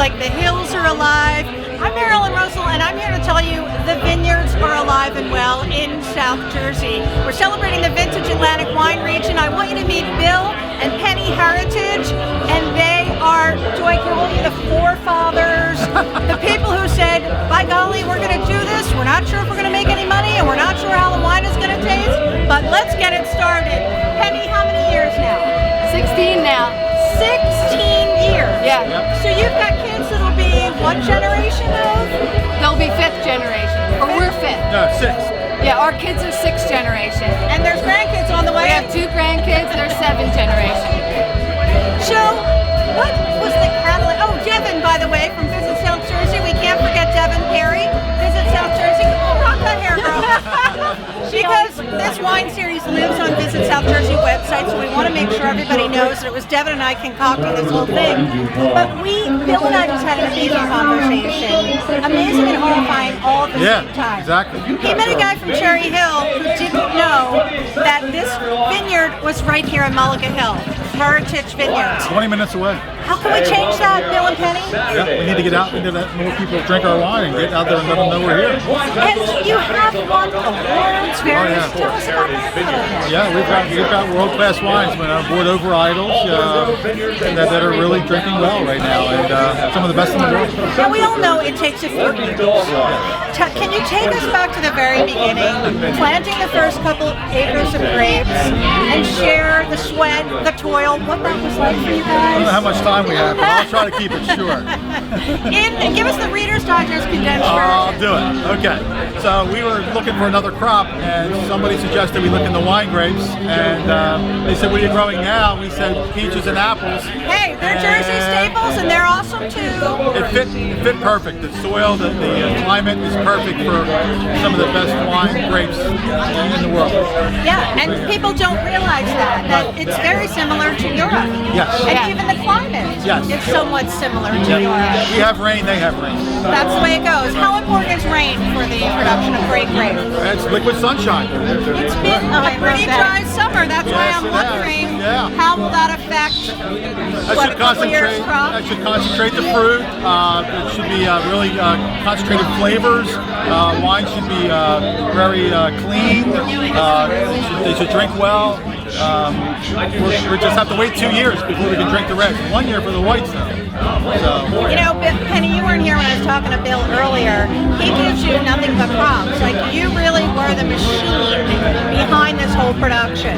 like the hills are alive. I'm Marilyn, and I'm here to tell you the vineyards are alive and well in South Jersey. We're celebrating the vintage Atlantic wine region. I want you to meet Bill and Penny Heritage, and they are, do I call you the forefathers? The people who said, by golly, we're going to do this. We're not sure if we're going to make any money, and we're not sure how the wine is going to taste, but let's get it started. Penny, how many years now? 16 now. 16 years. Yeah. So you've got kids that'll be what generation of? They'll be 5th generation. Or we're 5th. No, 6th. Yeah, our kids are 6th generation. And there's grandkids on the way. We have 2 grandkids, they're 7th generation. So, what was the catalyst? Oh, Devon, by the way, from Visit South Jersey. We can't forget Devon Perry. Visit South Jersey. Oh, rock that hair, girl. Because this wine series lives on Visit South Jersey website, so we want to make sure everybody knows that it was Devon and I concocting this whole thing. But Bill and I just had an amazing conversation. Amazing and horrifying all at the same time. Exactly. He met a guy from Cherry Hill who didn't know that this vineyard was right here in Mulligan Hill. Heritage Vineyards. 20 minutes away. How can we change that, Bill and Penny? Yeah, we need to get out and let more people drink our wine and get out there and let them know we're here. And you have won awards, various. Tell us about that a little bit. Yeah, we've got world-class wines on board over idols that are really drinking well right now, and some of the best in the world. Now we all know it takes a few people. Can you take us back to the very beginning, planting the first couple acres of grapes, and share the sweat, the toil, what that was like for you guys? I don't know how much time we have, but I'll try to keep it short. And give us the Reader's Digest condensed I'll version. do it. Okay. So we were looking for another crop, and somebody suggested we look in the wine grapes, and they said, what are you growing now? We said peaches and apples. Hey, they're Jersey staples, and they're awesome too. It fit perfect. The soil, the climate is perfect for some of the best wine grapes in the world. Yeah, and people don't realize that it's very similar to Europe. Yes. And even the climate is somewhat similar to Europe. We have rain, they have rain. That's the way it goes. How important is rain for the production of great grapes? It's liquid sunshine. It's been a pretty dry summer. That's why I'm wondering how will that affect That should concentrate the fruit. It should be really concentrated flavors. Wine should be very clean. They should drink well. We just have to wait 2 years before we can drink the reds. 1 year for the whites though. So. You know, Penny, you weren't here when I was talking to Bill earlier. He gives you nothing but props. Like, you really were the machine behind this whole production.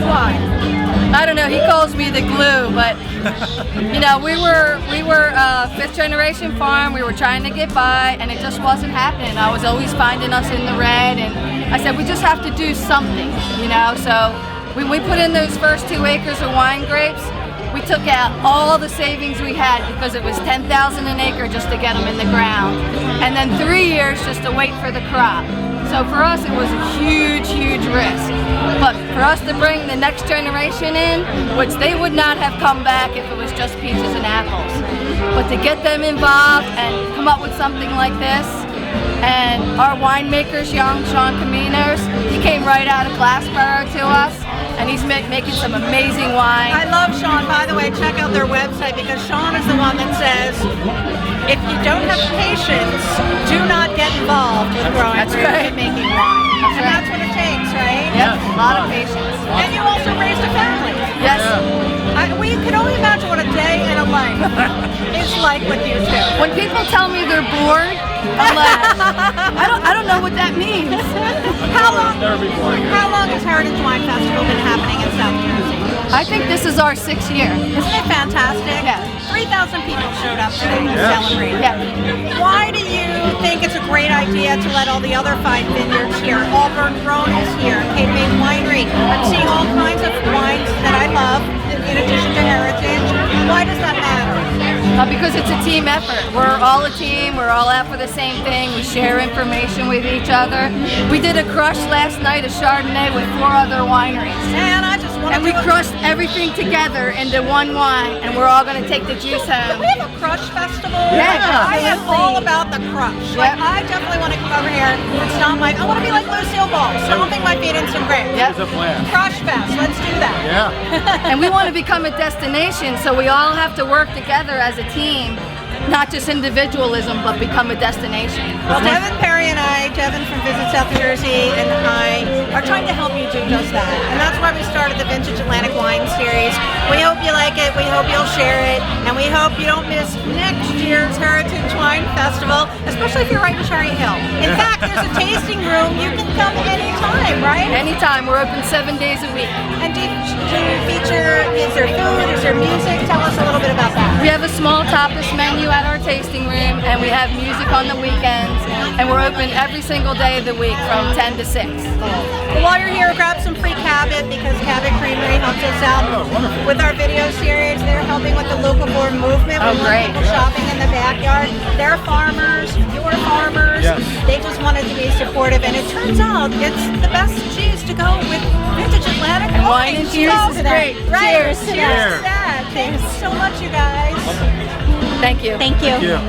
Why? I don't know, he calls me the glue, but you know, we were a 5th generation farm. We were trying to get by, and it just wasn't happening. I was always finding us in the red, and I said, we just have to do something, you know. So when we put in those first 2 acres of wine grapes, we took out all the savings we had because it was $10,000 an acre just to get them in the ground, and then 3 years just to wait for the crop. So for us, it was a huge, huge risk. But for us to bring the next generation in, which they would not have come back if it was just peaches and apples. But to get them involved and come up with something like this, and our winemaker's young, Sean Caminos, he came right out of Glassboro to us, and he's making some amazing wine. I love Sean, by the way. Check out their website, because Sean is the one that says, if you don't have patience, do not get involved with growing grapes and making wine. And that's what it takes, right? Yep, a lot of patience. And you also raised a family. Yes. We can only imagine what a day in a life is like with you two. When people tell me they're bored, I'm like, I don't know what that means. How long has Heritage Wine Festival been happening in South Jersey? I think this is our 6th year. Isn't it fantastic? Yeah. 3,000 people showed up today to celebrate. Yeah. Why do you think it's a great idea to let all the other fine vineyards here? Auburn Rhone is here, Cape May Winery. I'm seeing all kinds of wines that I love in addition to Heritage. Why does that matter? Because it's a team effort. We're all a team. We're all out for the same thing. We share information with each other. We did a crush last night, a Chardonnay with 4 other wineries. And I just want to we crushed everything together into one wine, and we're all going to take the juice home. Can we have a crush festival? Yeah, I am all about the crush. Like, I definitely want to come over here. It's not I want to be like Lucille Ball, stomping my feet in some grapes. Yep. There's a plan. Crush fest. Let's do that. Yeah. And we want to become a destination, so we all have to work together as a team not just individualism, but become a destination. Well, Devon Perry and I, Devon from Visit South Jersey, and I are trying to help you do just that. And that's why we started the Vintage Atlantic Wine Series. We hope you like it, we hope you'll share it, and we hope you don't miss next year's Heritage Wine Festival, especially if you're right in Cherry Hill. In fact, there's a tasting room. You can come anytime, right? Anytime. We're open 7 days a week. And do you feature, is there food, is there music? Tell us a little bit about that. We have a small tapas menu at our tasting room, and we have music on the weekends, and we're open every single day of the week from 10 to 6. Well, while you're here, grab some free Cabot, because Cabot Creamery helps us out with our video series. They're helping with the local board movement. Oh, We want great. people shopping in the backyard. They're farmers, you're farmers. Yes. They just wanted to be supportive, and it turns out it's the best cheese to go with Vintage Atlantic And wine and cheers So is to that. great. Right. Cheers. Cheers Cheers. to that. Thanks so much, you guys. Thank you. Thank you. Yeah.